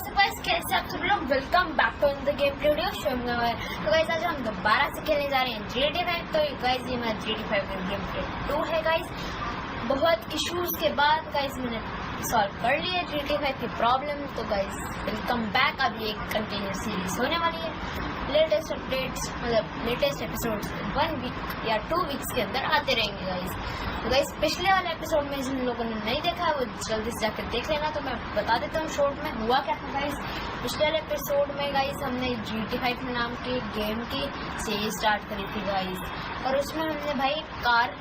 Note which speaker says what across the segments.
Speaker 1: कैसे आप सब लोग welcome back to the game play video show. तो गाइस आज हम दोबारा से खेलने जा रहे हैं GTA 5। तो गाइस ये मेरा GTA 5 का गेम प्ले 2 है गाइस। बहुत इश्यूज के बाद गाइस मैंने सॉल्व कर लिया GTA 5 की प्रॉब्लम। तो गाइस वेलकम बैक। अब ये कंटिन्यूस सीरीज होने वाली है। लेटेस्ट अपडेट्स मतलब लेटेस्ट एपिसोड्स 1 वीक या 2 वीक्स के अंदर आते रहेंगे गाइस। तो गाइस पिछले वाले एपिसोड में जिन लोगों ने नहीं देखा है वो जल्दी से जाकर देख लेना। तो मैं बता देता हूँ शॉर्ट में हुआ क्या था गाइस। पिछले वाले एपिसोड में गाइस हमने GTA 5 नाम के गेम की सीरीज स्टार्ट करी थी गाइस, और उसमें हमने भाई कार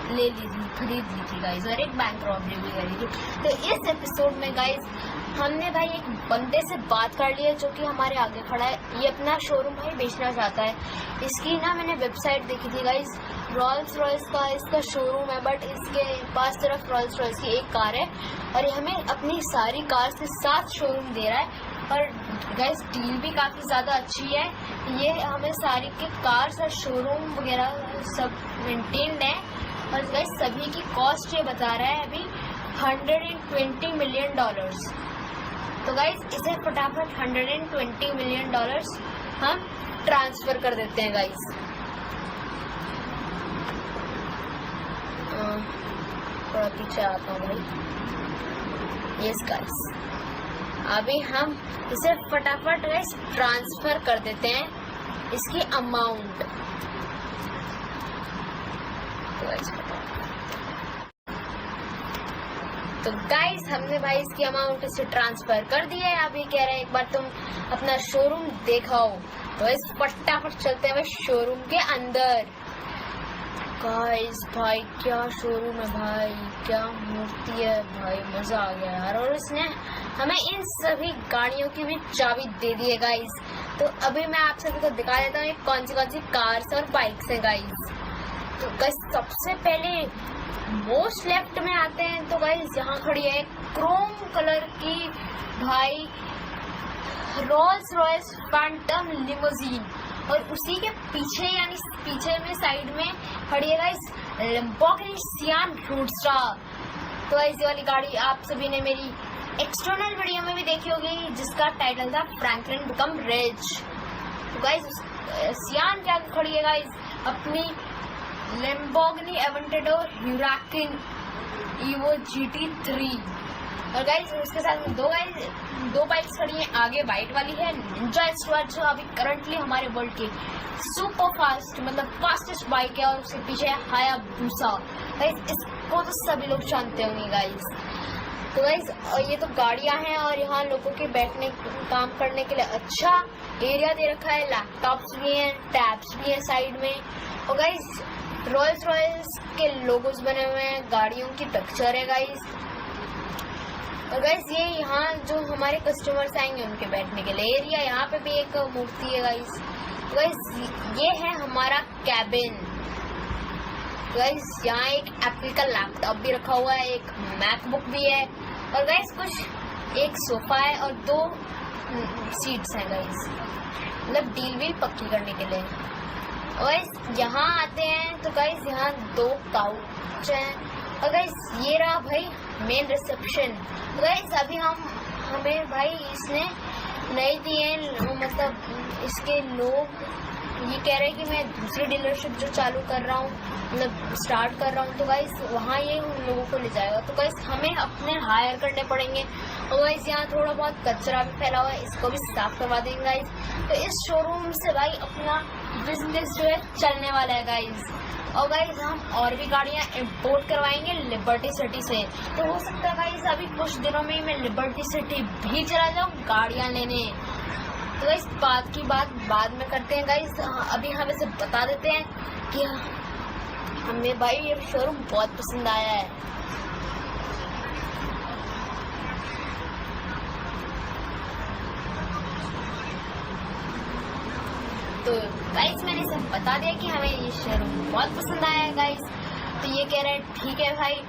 Speaker 1: ले ली थी, खरीद ली थी गाइस, और एक बैंक रॉबरी भी करी थी। तो इस एपिसोड में गाइस हमने भाई एक बंदे से बात कर ली है जो कि हमारे आगे खड़ा है। ये अपना शोरूम भाई बेचना चाहता है। इसकी ना मैंने वेबसाइट देखी थी गाइस, रॉल्स रॉयस का इसका शोरूम है, बट इसके पास सिर्फ रॉल्स रॉयस की एक कार है, और ये हमें अपनी सारी कार के साथ शोरूम दे रहा है। और गाइस डील भी काफ़ी ज़्यादा अच्छी है। ये हमें सारी के कार्स और शोरूम वगैरह सब मेंटेन्ड है, और गाइस सभी की कॉस्ट ये बता रहा है अभी $120 मिलियन। तो गाइस इसे फटाफट $120 मिलियन हम ट्रांसफर कर देते हैं गाइस। थोड़ा पीछे आता हूँ भाई। यस गाइस अभी हम इसे फटाफट गाइस ट्रांसफर कर देते हैं इसकी अमाउंट। तो गाइस हमने भाई इसकी अमाउंट इसे ट्रांसफर कर दी है। अब ये कह रहे हैं एक बार तुम अपना शोरूम दिखाओ। तो इस फटाफट चलते हैं भाई शोरूम के अंदर। गाइस भाई क्या शोरूम है भाई, क्या मूर्ति है भाई, मजा आ गया यार। और इसने हमें इन सभी गाड़ियों की भी चाबी दे दी है गाइस। तो अभी मैं आप सभी को दिखा देता हूँ कौन सी कार्स और बाइक्स है गाइस। तो गाइस सबसे पहले मोस्ट लेफ्ट में आते हैं। तो गाइस यहाँ खड़ी है क्रोम कलर की भाई रोल्स रॉयस फैंटम लिमोजीन, और उसी के पीछे यानी पीछे में साइड में खड़ी है गाइस लैम्बोर्गिनी सियान रोडस्टर। तो गाइस ये वाली गाड़ी आप सभी ने मेरी एक्सटर्नल वीडियो में भी देखी होगी जिसका टाइटल था फ्रैंकलिन बिकम रिच। तो गाइस सियान क्या खड़ी है गाइस अपनी लैम्बोर्गिनी एवेंटेडोर ह्यूराकिन ईवो GT3। और गाइस उसके साथ दो बाइक्स खड़ी हैं। आगे वाइट वाली है निंजा स्क्वाड जो अभी करंटली हमारे वर्ल्ड की सुपर फास्ट मतलब फास्टेस्ट बाइक है, और उसके पीछे है हायाबुसा। गाइस इसको तो सभी लोग जानते होंगे गाइस। तो गाइस ये तो गाड़ियां हैं, और यहाँ लोगों के बैठने काम करने के लिए अच्छा एरिया दे रखा है। लैपटॉप्स भी हैं, टैब्स भी हैं साइड में। और गाइस रॉल्स रॉयस के लोगोस बने हुए हैं, गाड़ियों की पिक्चर है गाइस। और गाइस ये यहाँ जो हमारे कस्टमर्स आएंगे उनके बैठने के लिए एरिया, यहाँ पे भी एक मूर्ति है गाइस। गाइस ये है हमारा कैबिन। गाइस यहाँ एक एप्पल का लैपटॉप भी रखा हुआ है, एक मैकबुक भी है, और गाइस एक सोफा है और 2 सीट्स हैं गाइस, मतलब डील भी पक्की करने के लिए। और यहाँ आते हैं तो गाइस यहाँ 2 काउच हैं, और गाइस ये रहा भाई मेन रिसेप्शन। गाइस अभी हमें भाई इसने नहीं दिए, मतलब इसके लोग ये कह रहे हैं कि मैं दूसरी डीलरशिप जो चालू कर रहा हूँ मतलब स्टार्ट कर रहा हूँ, तो गाइस वहाँ ये उन लोगों को ले जाएगा। तो गाइस हमें अपने हायर करने पड़ेंगे। और गाइस यहाँ थोड़ा बहुत कचरा भी फैला हुआ है, इसको भी साफ करवा देंगे गाइस। तो इस शोरूम से भाई अपना बिजनेस जो है चलने वाला है गाइस। और गाइस हम और भी गाड़ियाँ इम्पोर्ट करवाएंगे लिबर्टी सिटी से। तो हो सकता है गाइस अभी कुछ दिनों में मैं लिबर्टी सिटी भी चला जाऊँ गाड़ियाँ लेने। तो गाइस बात की बात बाद में करते हैं गाइस। अभी हम इसे बता देते हैं कि हमें भाई ये शोरूम बहुत पसंद आया है। तो गाइस मैंने इसे बता दिया कि हमें ये शोरूम बहुत पसंद आया है गाइस। तो ये कह रहे हैं ठीक है भाई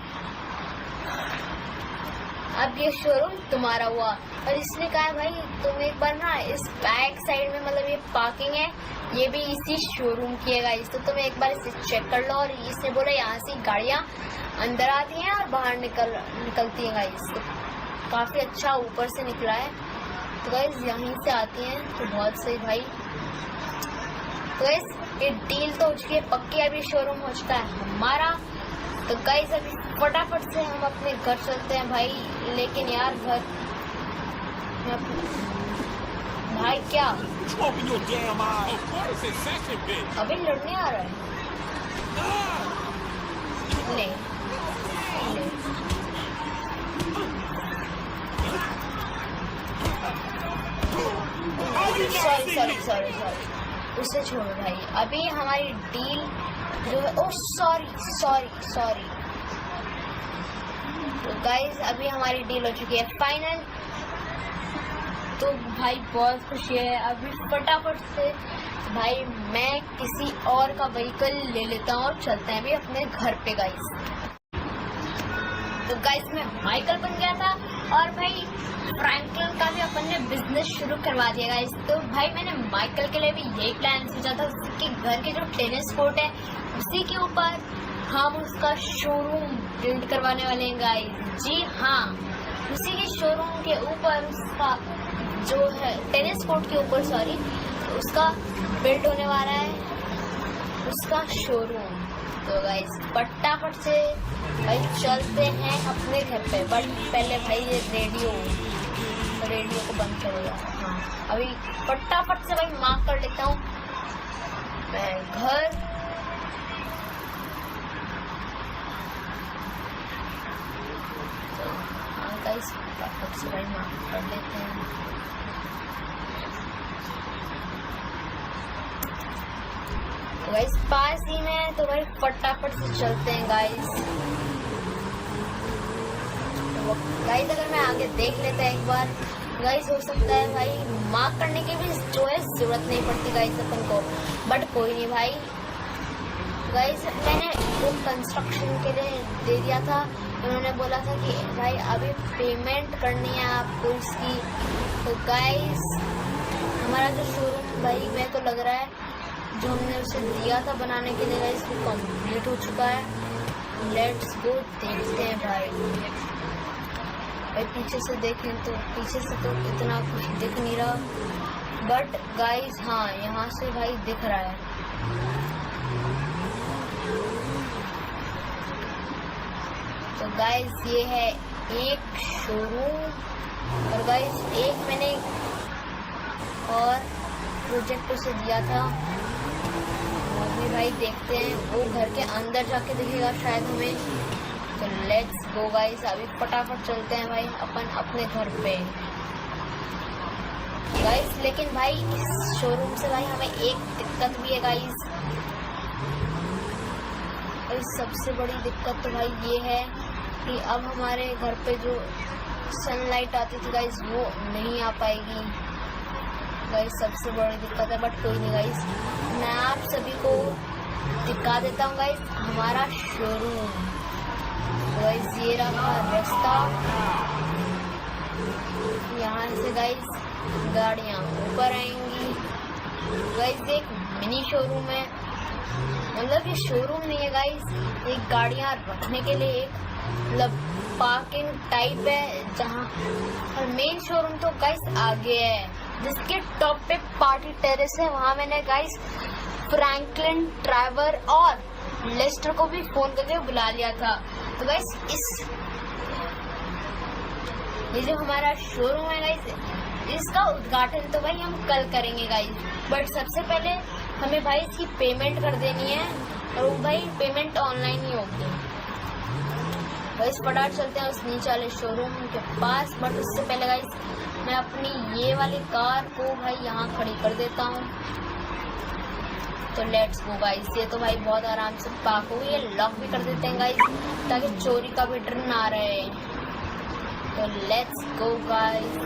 Speaker 1: अब ये शोरूम तुम्हारा हुआ। और इसने कहा भाई तुम एक बार ना इस बैक साइड में मतलब ये पार्किंग है ये भी इसी शोरूम की है गाइस, तो तुम एक बार इसे चेक कर लो। और इसने बोला यहाँ से गाड़ियाँ अंदर आती हैं और बाहर निकलती हैं गाइस। तो काफ़ी अच्छा ऊपर से निकला है। तो गाइस यहीं से आती हैं, तो बहुत सही भाई। तो गाइस ये डील तो हो चुकी है पक्की, अभी शोरूम हो चुका है हमारा। तो गाइस अभी फटाफट से हम अपने घर चलते हैं भाई। लेकिन यार घर भाई क्या अभी लड़ने आ रहा है? नहीं सॉरी उसे छोड़ो भाई। अभी हमारी डील जो है, ओ सॉरी। तो गाइस अभी हमारी डील हो चुकी है फाइनल। तो भाई बहुत खुशी है। अभी फटाफट से भाई मैं किसी और का व्हीकल ले लेता हूँ और चलते हैं अभी अपने घर पे गाइस। तो गाइस मैं माइकल बन गया था और भाई फ्रैंकलिन का भी अपन ने बिजनेस शुरू करवा दिया गाइस। तो भाई मैंने माइकल के लिए भी यही प्लान सोचा था, उसके घर के जो टेनिस कोर्ट है उसी के ऊपर हम उसका शोरूम बिल्ड करवाने वाले हैं गाइस। जी हाँ, उसी के शोरूम के ऊपर उसका जो है टेनिस कोर्ट के ऊपर उसका बिल्ड होने वाला है उसका शोरूम। तो गाइस फटाफट से भाई चलते हैं अपने घर पे। बट पहले भाई ये रेडियो को बंद करेगा। हाँ अभी फटाफट से भाई मार्क कर लेता हूँ मैं घर। हाँ गाइस फटाफट से भाई मार्क कर लेते हैं। तो गाइस पास ही में, तो भाई फटाफट से चलते हैं गाइस। गाइस अगर मैं आगे देख लेता है एक बार गाइस, हो सकता है भाई मार्क करने की भी जो है जरूरत नहीं पड़ती गाइस अपन को। बट कोई नहीं भाई। गाइस मैंने वो कंस्ट्रक्शन के लिए दे दिया था, उन्होंने बोला था कि भाई अभी पेमेंट करनी है आपको इसकी। तो गाइस हमारा जो शोरूम भाई मैं तो लग रहा है जो हमने उसे दिया था बनाने के लिए गाइस वो कंप्लीट हो चुका है। लेट्स गो देखते हैं भाई। पीछे से देखें तो पीछे से तो इतना कुछ दिख नहीं रहा, बट गाइस हाँ यहाँ से भाई दिख रहा है। तो गाइस ये है एक शोरूम और गाइस एक मैंने और प्रोजेक्ट उसे दिया था, अभी भाई देखते हैं वो घर के अंदर जाके दिखेगा शायद हमें। तो लेट्स गो गाइस, अभी फटाफट चलते हैं भाई अपन अपने घर पे गाइस। लेकिन भाई इस शोरूम से भाई हमें एक दिक्कत भी है गाइस। और सबसे बड़ी दिक्कत तो भाई ये है कि अब हमारे घर पे जो सनलाइट आती थी गाइस वो नहीं आ पाएगी गाइस, सबसे बड़ी दिक्कत है। बट कोई नहीं गाइस, मैं आप सभी को दिखा देता हूँ गाइस हमारा शोरूम। गाइस ये रहा रास्ता, यहाँ से गाइस गाड़ियाँ ऊपर आएंगी। गाइस एक मिनी शोरूम है, मतलब ये शोरूम नहीं है गाइस, एक गाड़ियाँ रखने के लिए एक मतलब पार्किंग टाइप है जहाँ। और मेन शोरूम तो गाइस आगे है जिसके टॉप पे पार्टी टेरेस है। वहाँ मैंने गाइस फ्रैंकलिन, ट्रेवर और लेस्टर को भी फोन करके बुला लिया था। तो गाइस ये जो हमारा शोरूम है गाइस इसका उद्घाटन तो भाई हम कल करेंगे गाइस। बट सबसे पहले हमें भाई इसकी पेमेंट कर देनी है और वो भाई पेमेंट ऑनलाइन ही होगी। गाइस फटाफट चलते हैं उस नीचे वाले शोरूम के पास। बट उससे पहले गाइस मैं अपनी ये वाली कार को भाई यहाँ खड़ी कर देता हूँ। तो लेट्स गो गाइस, ये तो भाई बहुत आराम से पार्क हो गई है। लॉक भी कर देते हैं गाइस ताकि चोरी का भी डर ना रहे। तो लेट्स गो गाइस,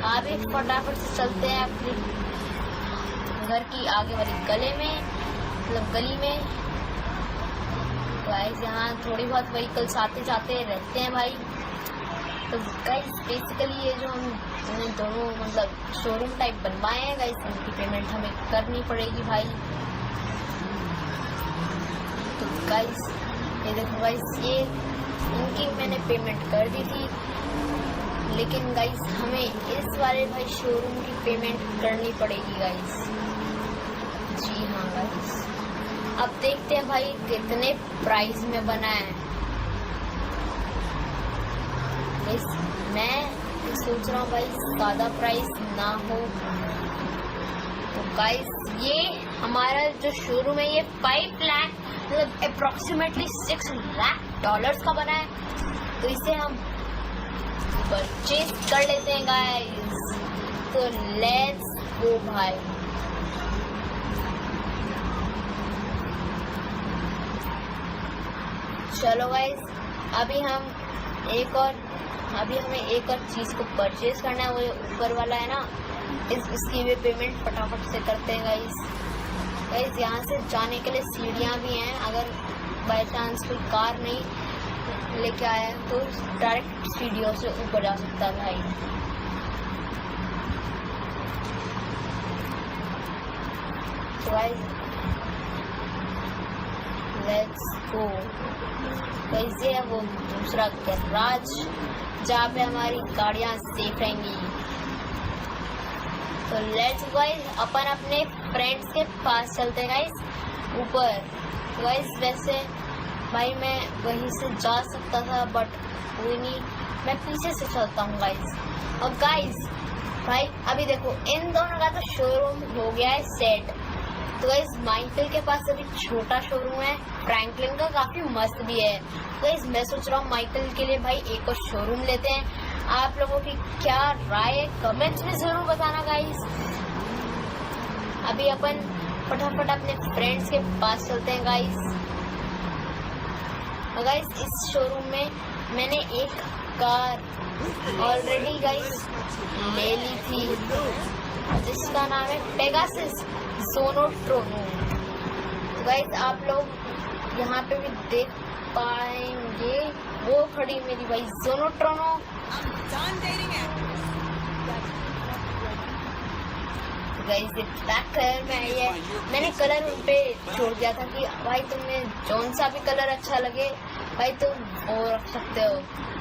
Speaker 1: आप भी फटाफट से चलते हैं अपने घर की आगे वाली गली में, मतलब गली में। गाइस यहाँ थोड़ी बहुत व्हीकल्स आते जाते रहते हैं भाई। तो गाइस बेसिकली ये जो हम दोनों मतलब शोरूम टाइप बनवाए हैं गाइस, इनकी पेमेंट हमें करनी पड़ेगी भाई। तो गाइस ये देखो गाइस, ये इनकी मैंने पेमेंट कर दी थी, लेकिन गाइस हमें इस वाले भाई शोरूम की पेमेंट करनी पड़ेगी गाइस। जी हाँ गाइस, अब देखते हैं भाई कितने प्राइस में बना है। मैं सोच रहा हूँ भाई ज़्यादा प्राइस ना हो। तो गाइस ये हमारा जो शोरूम है ये 5 लाख मतलब अप्रोक्सीमेटली $6 लाख का बना है। तो इसे हम परचेज कर लेते हैं गाइस। तो लेट्स गो भाई। चलो गाइस, अभी हमें एक और चीज़ को परचेज करना है, वो ऊपर वाला है ना, इसकी भी पेमेंट फटाफट से करते हैं गाइस। यहाँ से जाने के लिए सीढ़ियाँ भी हैं, अगर बाय चांस कोई कार नहीं लेके आया तो डायरेक्ट सीढ़ियों से ऊपर जा सकता है भाई। तो गाइस लेट्स गो। कैसे है वो दूसरा गैराज जहाँ पे हमारी गाड़ियाँ सेफ रहेंगी। तो लेट्स गाइस अपन अपने फ्रेंड्स के पास चलते हैं गाइस ऊपर। गाइस वैसे भाई मैं वहीं से जा सकता था बट कोई नहीं, मैं पीछे से चलता हूँ गाइस। और गाइस भाई अभी देखो इन दोनों का तो शोरूम हो गया है सेट। तो गाइस माइकल के पास अभी छोटा शोरूम है, फ्रैंकलिन का काफी मस्त भी है। गाइस मैं सोच रहा हूँ माइकल के लिए भाई एक और शोरूम लेते हैं। आप लोगों की क्या राय है कमेंट्स में जरूर बताना गाइस। अभी अपन फटाफट अपने फ्रेंड्स के पास चलते हैं गाइस। गाइस इस शोरूम में मैंने एक कार ऑलरेडी गाइस ले ली थी जिसका नाम है पेगासस जोनोट्रोनो। तो गाइस आप लोग यहाँ पे भी देख पाएंगे वो खड़ी मेरी भाई जोनोट्रोनो। गाइस ये ब्लैक कलर में आई है, मैंने कलर उन पे छोड़ दिया था कि भाई तुम्हें जौन सा भी कलर अच्छा लगे भाई तुम वो रख सकते हो।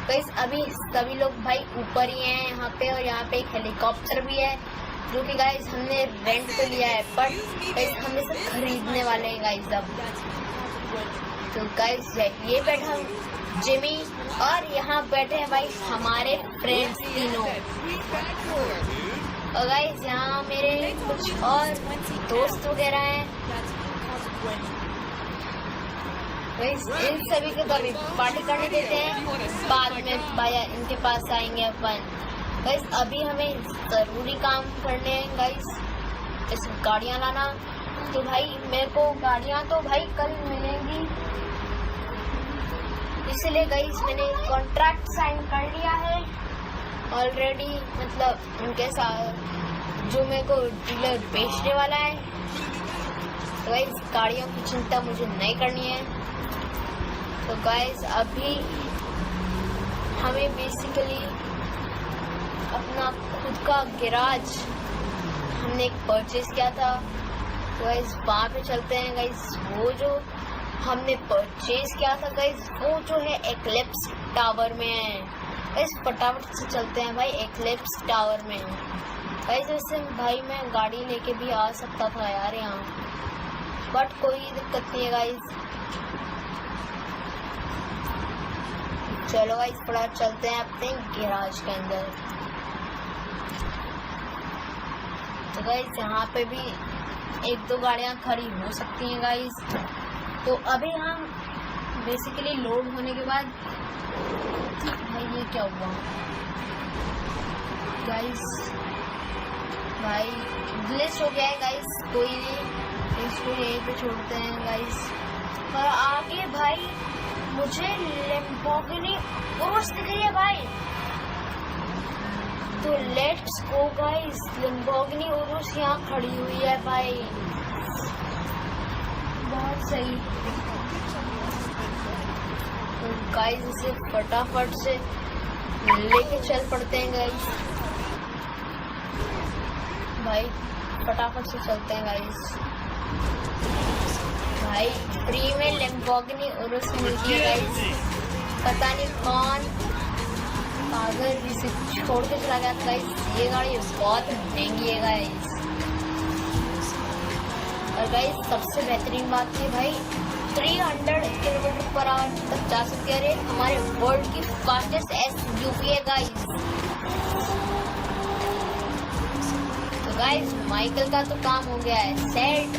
Speaker 1: गाइस अभी सभी लोग भाई ऊपर ही हैं यहाँ पे, और यहाँ पे एक हेलीकॉप्टर भी है जो कि गाइस हमने रेंट पे लिया है, बट गाइस हम इसे खरीदने वाले हैं गाइस अब। तो गाइस ये बैठा जिमी और यहाँ बैठे हैं भाई हमारे फ्रेंड्स तीनों। और गाइस यहाँ मेरे कुछ और दोस्त वगैरह हैं। गाइस इन सभी को कभी पार्टी करने देते हैं, बाद में भाई इनके पास आएंगे अपन। गाइस अभी हमें ज़रूरी काम करने हैं गाइस, जैसे गाड़ियाँ लाना। तो भाई मेरे को गाड़ियाँ तो भाई कल मिलेंगी, इसलिए गाइस मैंने कॉन्ट्रैक्ट साइन कर लिया है ऑलरेडी, मतलब उनके साथ जो मेरे को डीलर बेचने वाला है। तो गाइस गाड़ियों की चिंता मुझे नहीं करनी है। तो गाइस अभी हमें बेसिकली अपना खुद का गैराज हमने एक परचेज किया था। तो गाइस वहाँ पे चलते हैं गाइस। वो जो हमने परचेज किया था गाइस वो जो है एक्लिप्स टावर में है। गाइस फटाफट से चलते हैं भाई एक्लिप्स टावर में। गाइस वैसे भाई मैं गाड़ी लेके भी आ सकता था यार यहाँ, बट कोई दिक्कत नहीं है गाइस। चलो गाइस थोड़ा चलते हैं अपने गैराज के अंदर। तो गाइस यहाँ पे भी एक दो गाड़ियाँ खड़ी हो सकती हैं गाइस। तो अभी हम बेसिकली लोड होने के बाद भाई ये क्या हुआ गाइस, भाई ग्लिच हो गया है गाइस, कोई नहीं इसको यहीं पे छोड़ते हैं गाइस। और आगे भाई मुझे लैम्बोर्गिनी उरुस दिख रही है भाई। तो let's go guys, Lamborghini Urs यहाँ खड़ी हुई है भाई, बहुत सही। तो गाइस इसे फटाफट से लेके चल पड़ते हैं गाइस। भाई फटाफट से चलते हैं गाइस। भाई फ्री में लैम्बोर्गिनी उरुस मिलती है गाइस, पता नहीं कौन अगर इसे छोड़ के चला गया तो गाइस ये गाड़ी बहुत महंगी है गाइस। और गाइस सबसे बेहतरीन बात है भाई 300 किलोमीटर पर आवर तक जा सकती है। हमारे वर्ल्ड की फास्टेस्ट SUV है गाइस। तो गाइस माइकल का तो काम हो गया है सेट।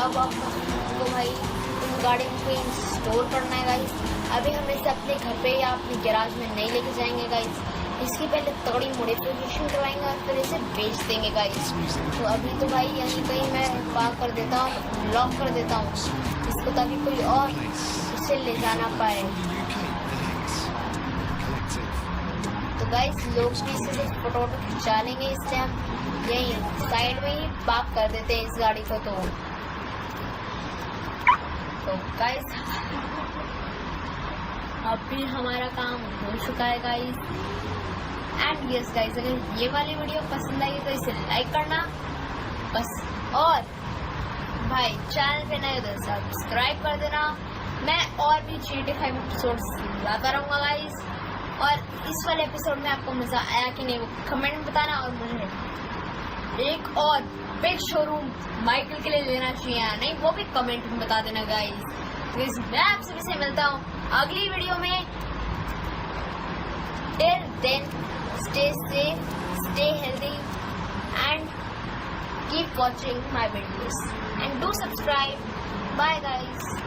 Speaker 1: अब हमको भाई इन गाड़ी को स्टोर करना है गाइस। अभी हम इसे अपने घर पे या अपने गैराज में नहीं लेके जाएंगे गाइस। इसकी पहले तगड़ी मॉडिफिकेशन करवाएंगे और फिर इसे बेच देंगे गाइस। तो अभी तो भाई यहीं कहीं मैं पार्क कर देता हूँ, लॉक कर देता हूँ इसको, ताकि कोई और इसे ले जाना पाए। तो गाइस लोग भी इसे फोटो खिंचा लेंगे, इसलिए हम यहीं साइड में ही पार्क कर देते हैं इस गाड़ी को। तो गाइस अभी हमारा काम हो चुका है गाइस। एंड यस गाइस, अगर ये वाली वीडियो पसंद आई तो इसे लाइक करना बस, और भाई चैनल पे नए तो सब्सक्राइब कर देना। मैं और भी GTA 5 एपिसोड्स लाता रहूँगा गाइस। और इस वाले एपिसोड में आपको मजा आया कि नहीं वो कमेंट में बताना। और मुझे एक और बिग शोरूम माइकल के लिए लेना चाहिए या नहीं वो भी कमेंट में बता देना गाइस। मैं आप सभी से मिलता हूँ अगली वीडियो में। Till then stay safe, stay healthy and keep watching my videos and do subscribe. Bye guys.